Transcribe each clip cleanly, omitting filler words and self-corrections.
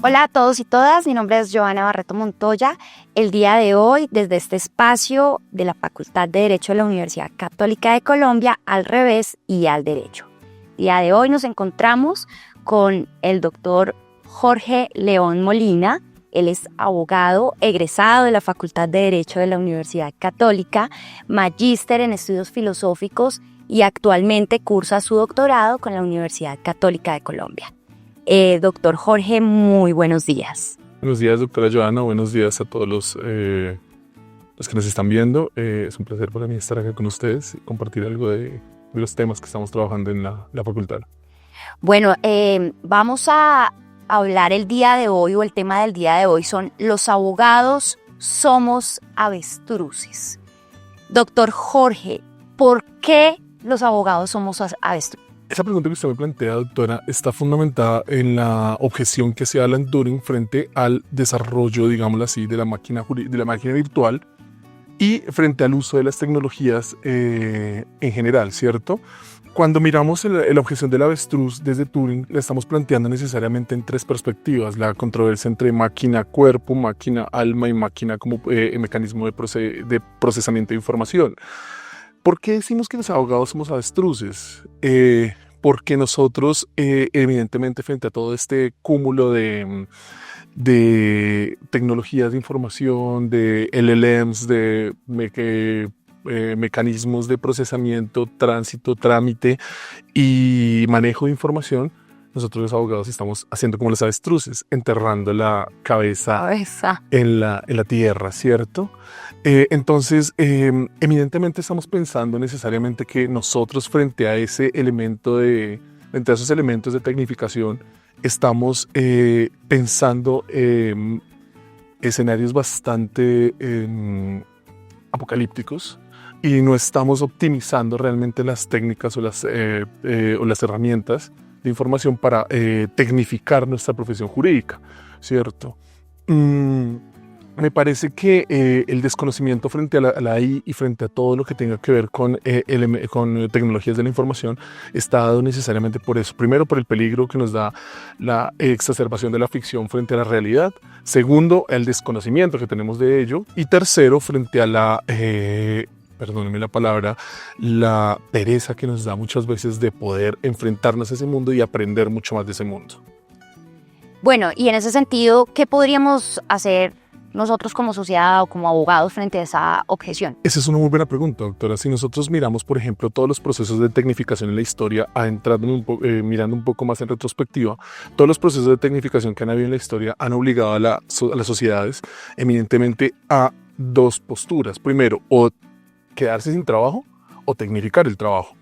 Hola a todos y todas, mi nombre es Joana Barreto Montoya. El día de hoy, desde este espacio de la Facultad de Derecho de la Universidad Católica de Colombia, al revés y al derecho. El día de hoy nos encontramos con el doctor Jorge León Molina. Él es abogado egresado de la Facultad de Derecho de la Universidad Católica, magíster en estudios filosóficos y actualmente cursa su doctorado con la Universidad Católica de Colombia. Doctor Jorge, muy buenos días. Buenos días, doctora Joana. Buenos días a todos los que nos están viendo. Es un placer para mí estar acá con ustedes y compartir algo de los temas que estamos trabajando en la facultad. Bueno, vamos a hablar el día de hoy, o el tema del día de hoy son los abogados somos avestruces. Doctor Jorge, ¿por qué los abogados somos avestruces? Esa pregunta que usted me plantea, doctora, está fundamentada en la objeción que se da a Alan Turing frente al desarrollo, digámoslo así, de la máquina virtual y frente al uso de las tecnologías en general, ¿cierto? Cuando miramos la objeción del avestruz desde Turing, la estamos planteando necesariamente en tres perspectivas: la controversia entre máquina-cuerpo, máquina-alma y máquina como mecanismo de procesamiento de información. ¿Por qué decimos que los abogados somos avestruces? Porque nosotros, evidentemente, frente a todo este cúmulo de tecnologías de información, de LLMs, de mecanismos de procesamiento, tránsito, trámite y manejo de información, nosotros los abogados estamos haciendo como los avestruces, enterrando la cabeza en la tierra, ¿cierto? Entonces, evidentemente estamos pensando necesariamente que nosotros frente a esos elementos de tecnificación, estamos pensando escenarios bastante apocalípticos y no estamos optimizando realmente las técnicas o las herramientas de información para tecnificar nuestra profesión jurídica, ¿cierto? Me parece que el desconocimiento frente a la AI y frente a todo lo que tenga que ver con tecnologías de la información está dado necesariamente por eso. Primero, por el peligro que nos da la exacerbación de la ficción frente a la realidad. Segundo, el desconocimiento que tenemos de ello. Y tercero, frente a perdónenme la palabra, la pereza que nos da muchas veces de poder enfrentarnos a ese mundo y aprender mucho más de ese mundo. Bueno, y en ese sentido, ¿qué podríamos hacer nosotros como sociedad o como abogados frente a esa objeción? Esa es una muy buena pregunta, doctora. Si nosotros miramos, por ejemplo, todos los procesos de tecnificación en la historia, mirando un poco más en retrospectiva, todos los procesos de tecnificación que han habido en la historia han obligado a las sociedades eminentemente a dos posturas. Primero, o quedarse sin trabajo o tecnificar el trabajo.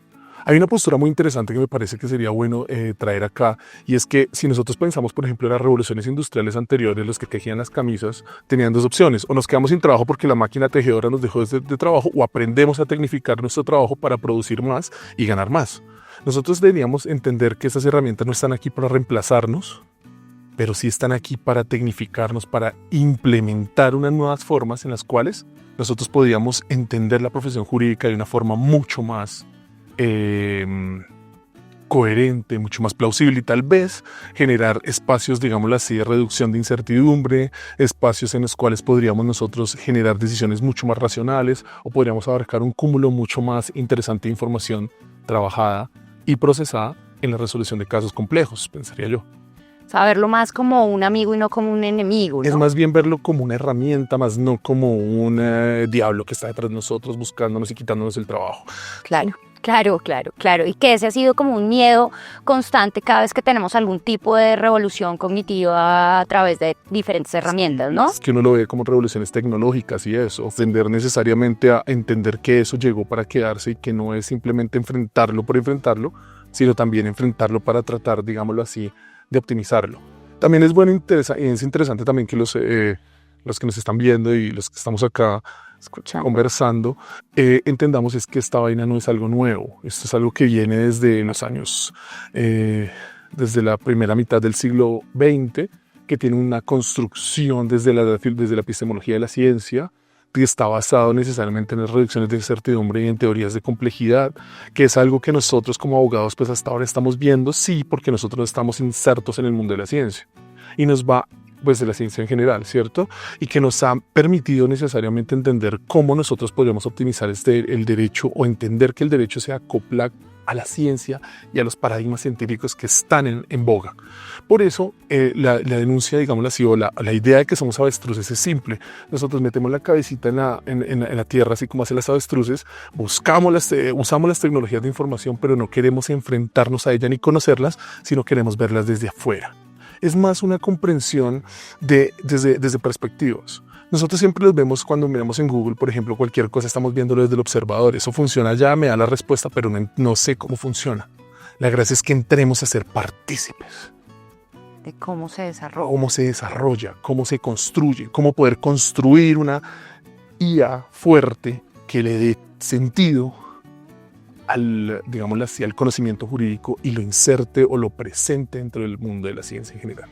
Hay una postura muy interesante que me parece que sería bueno traer acá, y es que si nosotros pensamos, por ejemplo, en las revoluciones industriales anteriores, los que tejían las camisas tenían dos opciones: o nos quedamos sin trabajo porque la máquina tejedora nos dejó de trabajo, o aprendemos a tecnificar nuestro trabajo para producir más y ganar más. Nosotros deberíamos entender que esas herramientas no están aquí para reemplazarnos, pero sí están aquí para tecnificarnos, para implementar unas nuevas formas en las cuales nosotros podríamos entender la profesión jurídica de una forma mucho más coherente, mucho más plausible, y tal vez generar espacios, digámoslo así, de reducción de incertidumbre, espacios en los cuales podríamos nosotros generar decisiones mucho más racionales, o podríamos abarcar un cúmulo mucho más interesante de información trabajada y procesada en la resolución de casos complejos, pensaría yo. Saberlo más como un amigo y no como un enemigo, ¿no? Es más bien verlo como una herramienta, más no como un diablo que está detrás de nosotros buscándonos y quitándonos el trabajo. Claro. Y que ese ha sido como un miedo constante cada vez que tenemos algún tipo de revolución cognitiva a través de diferentes herramientas, ¿no? Es que uno lo ve como revoluciones tecnológicas y eso, tender necesariamente a entender que eso llegó para quedarse y que no es simplemente enfrentarlo por enfrentarlo, sino también enfrentarlo para tratar, digámoslo así, de optimizarlo. También es bueno y es interesante también que los que nos están viendo y los que estamos acá conversando, entendamos es que esta vaina no es algo nuevo. Esto es algo que viene desde los años, desde la primera mitad del siglo XX, que tiene una construcción desde la epistemología de la ciencia, que está basado necesariamente en las reducciones de incertidumbre y en teorías de complejidad, que es algo que nosotros como abogados pues hasta ahora estamos viendo, sí, porque nosotros estamos insertos en el mundo de la ciencia. y nos va pues de la ciencia en general, ¿cierto? Y que nos ha permitido necesariamente entender cómo nosotros podríamos optimizar el derecho o entender que el derecho se acopla a la ciencia y a los paradigmas científicos que están en boga. Por eso, la denuncia, digámoslo así, o la idea de que somos avestruces es simple. Nosotros metemos la cabecita en la tierra, así como hacen las avestruces, usamos las tecnologías de información, pero no queremos enfrentarnos a ellas ni conocerlas, sino queremos verlas desde afuera. Es más una comprensión desde perspectivas. Nosotros siempre los vemos cuando miramos en Google, por ejemplo, cualquier cosa estamos viéndolo desde el observador. Eso funciona ya, me da la respuesta, pero no sé cómo funciona. La gracia es que entremos a ser partícipes. De cómo se desarrolla. Cómo se desarrolla, cómo se construye, cómo poder construir una IA fuerte que le dé sentido digámoslo así, al conocimiento jurídico y lo inserte o lo presente dentro del mundo de la ciencia en general.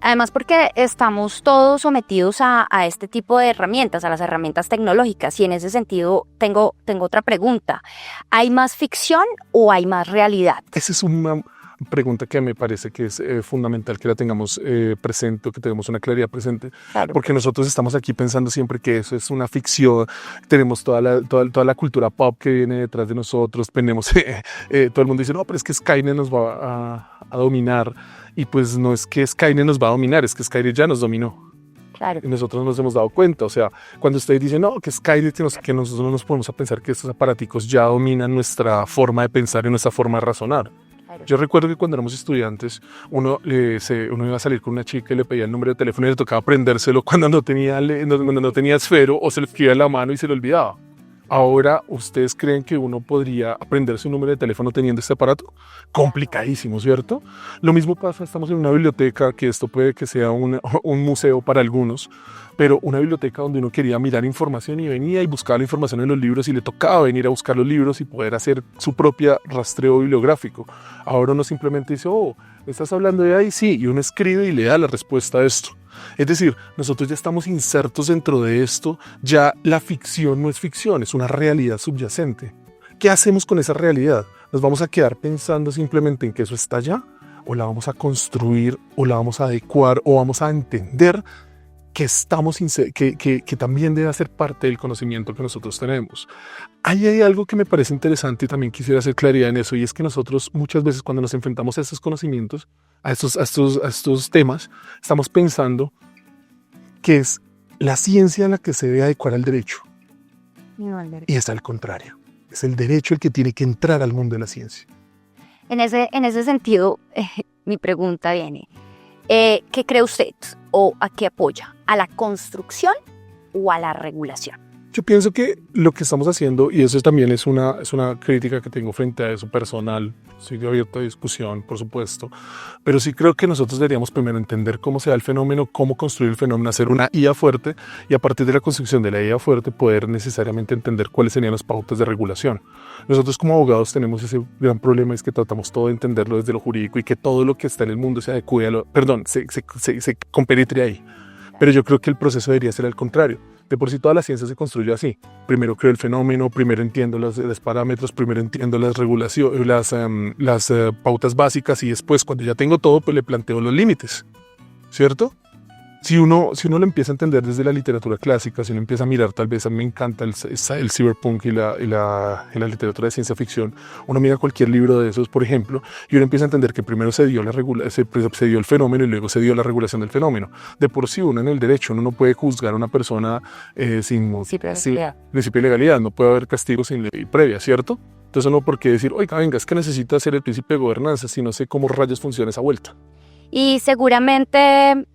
Además, porque estamos todos sometidos a este tipo de herramientas, a las herramientas tecnológicas, y en ese sentido tengo otra pregunta. ¿Hay más ficción o hay más realidad? Esa es una pregunta que me parece que es fundamental que la tengamos presente, o que tengamos una claridad presente, claro. Porque nosotros estamos aquí pensando siempre que eso es una ficción, tenemos toda la cultura pop que viene detrás de nosotros, tenemos, todo el mundo dice, no, pero es que Skynet nos va a dominar, y pues no es que Skynet nos va a dominar, es que Skynet ya nos dominó. Claro. Y nosotros nos hemos dado cuenta, o sea, cuando ustedes dicen, no, que Skynet, que nosotros no nos ponemos a pensar que estos aparaticos ya dominan nuestra forma de pensar y nuestra forma de razonar. Yo recuerdo que cuando éramos estudiantes, uno iba a salir con una chica y le pedía el número de teléfono y le tocaba aprendérselo cuando no tenía esfero, o se lo escribía en la mano y se lo olvidaba. Ahora, ¿ustedes creen que uno podría aprenderse un número de teléfono teniendo este aparato? Complicadísimo, ¿cierto? Lo mismo pasa, estamos en una biblioteca, que esto puede que sea un museo para algunos, pero una biblioteca donde uno quería mirar información y venía y buscaba la información en los libros y le tocaba venir a buscar los libros y poder hacer su propia rastreo bibliográfico. Ahora uno simplemente dice, oh, ¿me estás hablando de ahí? Sí, y uno escribe y le da la respuesta a esto. Es decir, nosotros ya estamos insertos dentro de esto, ya la ficción no es ficción, es una realidad subyacente. ¿Qué hacemos con esa realidad? ¿Nos vamos a quedar pensando simplemente en que eso está allá? ¿O la vamos a construir, o la vamos a adecuar, o vamos a entender que también debe ser parte del conocimiento que nosotros tenemos? Ahí hay algo que me parece interesante y también quisiera hacer claridad en eso, y es que nosotros muchas veces cuando nos enfrentamos a estos conocimientos, a estos temas, estamos pensando que es la ciencia la que se debe adecuar al derecho. No, al derecho. Y es al contrario, es el derecho el que tiene que entrar al mundo de la ciencia. En ese sentido, mi pregunta viene, ¿qué cree usted o a qué apoya? ¿A la construcción o a la regulación? Yo pienso que lo que estamos haciendo, y eso también es una crítica que tengo frente a eso personal, estoy abierto a discusión, por supuesto, pero sí creo que nosotros deberíamos primero entender cómo se da el fenómeno, cómo construir el fenómeno, hacer una IA fuerte, y a partir de la construcción de la IA fuerte poder necesariamente entender cuáles serían las pautas de regulación. Nosotros como abogados tenemos ese gran problema, es que tratamos todo de entenderlo desde lo jurídico y que todo lo que está en el mundo se adecue se compenetre ahí. Pero yo creo que el proceso debería ser al contrario. De por sí toda la ciencia se construye así. Primero creo el fenómeno, primero entiendo los parámetros, primero entiendo las regulaciones, las pautas básicas, y después cuando ya tengo todo, pues le planteo los límites, ¿cierto? Si uno lo empieza a entender desde la literatura clásica, si uno empieza a mirar, tal vez a mí me encanta el cyberpunk y la literatura de ciencia ficción, uno mira cualquier libro de esos, por ejemplo, y uno empieza a entender que primero se dio el fenómeno y luego se dio la regulación del fenómeno. De por sí uno en el derecho, uno no puede juzgar a una persona sin principio de legalidad, no puede haber castigo sin ley previa, ¿cierto? Entonces uno por qué decir, oiga, venga, es que necesita hacer el principio de gobernanza si no sé cómo rayos funciona esa vuelta. Y seguramente,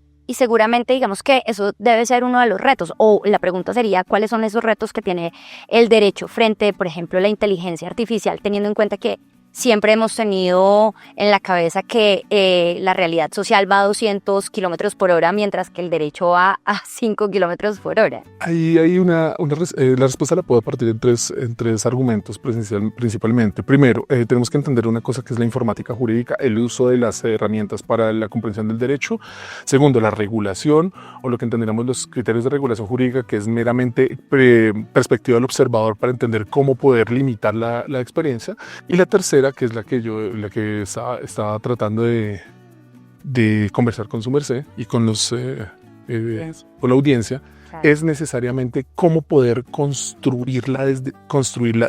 digamos que eso debe ser uno de los retos, o la pregunta sería, ¿cuáles son esos retos que tiene el derecho frente, por ejemplo, a la inteligencia artificial, teniendo en cuenta que siempre hemos tenido en la cabeza que la realidad social va a 200 kilómetros por hora, mientras que el derecho va a 5 kilómetros por hora? Ahí hay la respuesta la puedo partir en tres argumentos principalmente. Primero, tenemos que entender una cosa que es la informática jurídica, el uso de las herramientas para la comprensión del derecho. Segundo, la regulación, o lo que entenderíamos los criterios de regulación jurídica, que es meramente perspectiva del observador para entender cómo poder limitar la experiencia. Y la tercera, que es la que estaba tratando de de conversar con su merced y con con la audiencia, Claro. es necesariamente cómo poder construirla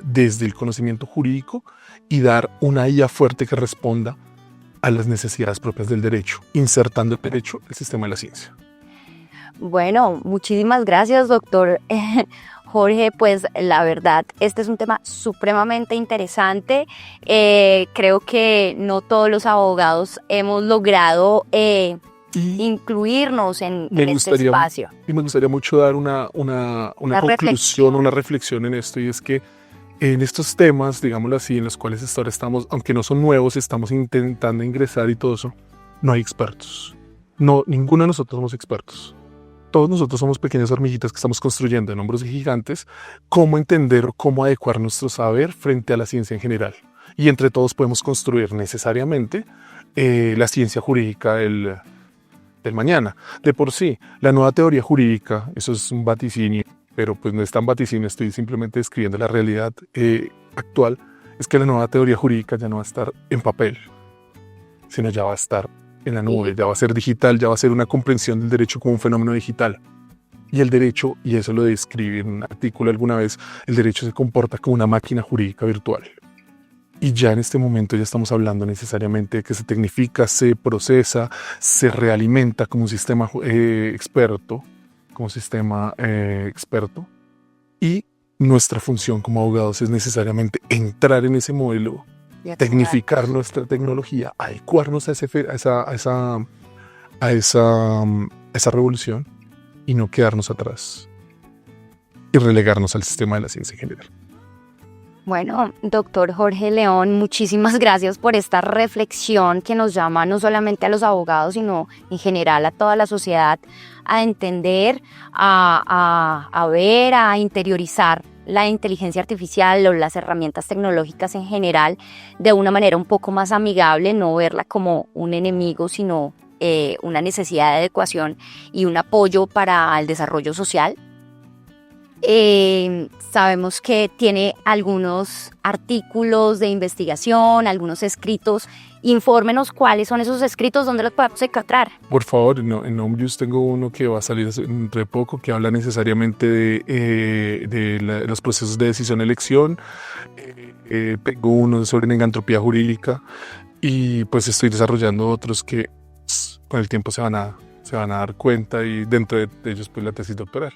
desde el conocimiento jurídico y dar una IA fuerte que responda a las necesidades propias del derecho, insertando el derecho en el sistema de la ciencia. Bueno, muchísimas gracias, doctor Jorge. Pues la verdad, este es un tema supremamente interesante. Creo que no todos los abogados hemos logrado incluirnos en este espacio. Y me gustaría mucho dar una conclusión, una reflexión en esto, y es que en estos temas, digámoslo así, en los cuales hasta ahora estamos, aunque no son nuevos, estamos intentando ingresar y todo eso, no hay expertos. No, ninguno de nosotros somos expertos. Todos nosotros somos pequeñas hormiguitas que estamos construyendo en hombros de gigantes cómo entender o cómo adecuar nuestro saber frente a la ciencia en general. Y entre todos podemos construir necesariamente la ciencia jurídica del mañana. De por sí, la nueva teoría jurídica, eso es un vaticinio, pero pues no es tan vaticinio, estoy simplemente describiendo la realidad actual, es que la nueva teoría jurídica ya no va a estar en papel, sino ya va a estar en la nube, ya va a ser digital, ya va a ser una comprensión del derecho como un fenómeno digital. Y el derecho, y eso lo describí en un artículo alguna vez, el derecho se comporta como una máquina jurídica virtual. Y ya en este momento ya estamos hablando necesariamente de que se tecnifica, se procesa, se realimenta como un sistema experto, y nuestra función como abogados es necesariamente entrar en ese modelo, tecnificar nuestra tecnología, adecuarnos a esa revolución y no quedarnos atrás y relegarnos al sistema de la ciencia en general. Bueno, doctor Jorge León, muchísimas gracias por esta reflexión que nos llama no solamente a los abogados, sino en general a toda la sociedad a entender, a ver, a interiorizar la inteligencia artificial o las herramientas tecnológicas en general de una manera un poco más amigable, no verla como un enemigo, sino una necesidad de adecuación y un apoyo para el desarrollo social. Sabemos que tiene algunos artículos de investigación, algunos escritos. Infórmenos cuáles son esos escritos, dónde los podemos encontrar. Por favor, en Omnius tengo uno que va a salir entre poco, que habla necesariamente de los procesos de decisión-elección. Tengo uno sobre engantropía jurídica y pues estoy desarrollando otros que con el tiempo se van a dar cuenta, y dentro de ellos pues la tesis doctoral.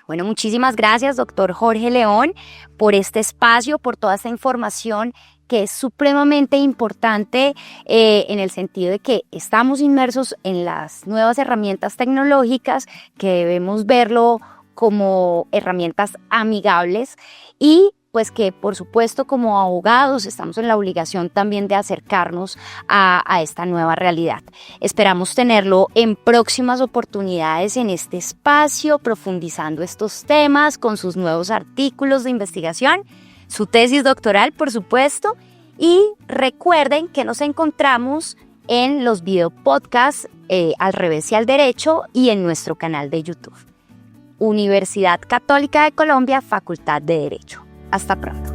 Bueno, muchísimas gracias, doctor Jorge León, por este espacio, por toda esta información que es supremamente importante en el sentido de que estamos inmersos en las nuevas herramientas tecnológicas, que debemos verlo como herramientas amigables y pues que por supuesto como abogados estamos en la obligación también de acercarnos a esta nueva realidad. Esperamos tenerlo en próximas oportunidades en este espacio, profundizando estos temas con sus nuevos artículos de investigación, su tesis doctoral por supuesto, y recuerden que nos encontramos en los videopodcasts Al Revés y al Derecho y en nuestro canal de YouTube. Universidad Católica de Colombia, Facultad de Derecho. Hasta pronto.